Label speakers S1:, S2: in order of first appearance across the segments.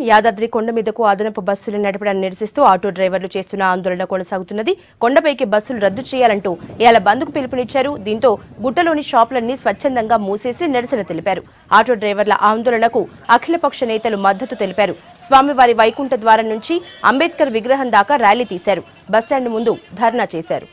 S1: యాదాద్రి కొండ మీదకు అదనపు బస్సులు నడపడాన్ని నిరసిస్తూ ఆటో డ్రైవర్లు చేస్తున్న ఆందోళన కొనసాగుతున్నది. కొండపైకి బస్సులు రద్దు చేయాలంటూ ఇవాళ బంద్కు పిలుపునిచ్చారు. దీంతో గుట్టలోని షాపులన్నీ స్వచ్ఛందంగా మూసేసి నిరసన తెలిపారు. ఆటో డ్రైవర్ల ఆందోళనకు అఖిలపక్ష నేతలు మద్దతు తెలిపారు. స్వామివారి వైకుంఠ ద్వారం నుంచి అంబేద్కర్ విగ్రహం దాకా ర్యాలీ తీశారు. బస్టాండ్ ముందు ధర్నా చేశారు.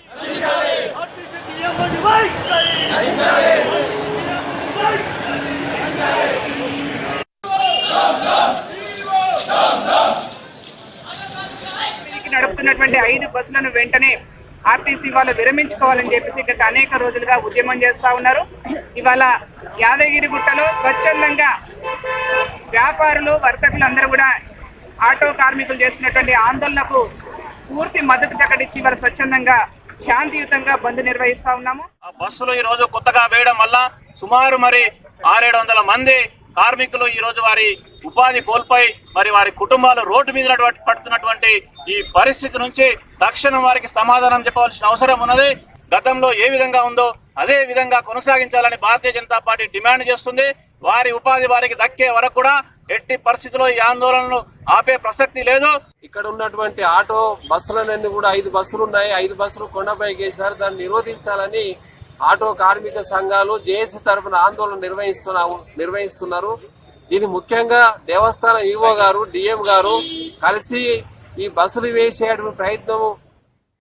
S2: నడుపుతున్నటువంటి 5 బస్సులను వెంటనే ఆర్టీసీ వాళ్ళు విరమించుకోవాలని చెప్పేసి గత అనేక రోజులుగా ఉద్యమం చేస్తా ఉన్నారు. ఇవాళ యాదగిరిగుట్టలో స్వచ్ఛందంగా వ్యాపారులు వర్తకులు అందరూ కూడా ఆటో కార్మికులు చేస్తున్నటువంటి ఆందోళనకు పూర్తి మద్దతు ప్రకటించి ఇవాళ స్వచ్ఛందంగా శాంతియుతంగా బంద్ నిర్వహిస్తా ఉన్నాము.
S3: ఆ బస్సులు ఈ రోజు కొత్తగా వేయడం వల్ల సుమారు 600-700 మంది కార్మికులు ఈ రోజు వారి ఉపాధి కోల్పోయి వారి కుటుంబాలు రోడ్డు మీద పడుతున్నటువంటి ఈ పరిస్థితి నుంచి తక్షణం వారికి సమాధానం చెప్పవలసిన అవసరం ఉన్నది. గతంలో ఏ విధంగా ఉందో అదే విధంగా కొనసాగించాలని భారతీయ జనతా పార్టీ డిమాండ్ చేస్తుంది. వారి ఉపాధి వారికి దక్కే వరకు కూడా ఎట్టి పరిస్థితుల్లో ఈ ఆందోళనను ఆపే ప్రసక్తి లేదు.
S4: ఇక్కడ ఉన్నటువంటి ఆటో బస్సులన్నీ కూడా 5 బస్సులు ఉన్నాయి. 5 బస్సులు కొండపైకి వేశారు. దాన్ని నిరోధించాలని ఆటో కార్మిక సంఘాలు జేఏసీ తరఫున ఆందోళన నిర్వహిస్తున్నారు. దీని ముఖ్యంగా దేవస్థానం ఈవో గారు, డిఎం గారు కలిసి ఈ బస్సులు వేసేటువంటి ప్రయత్నం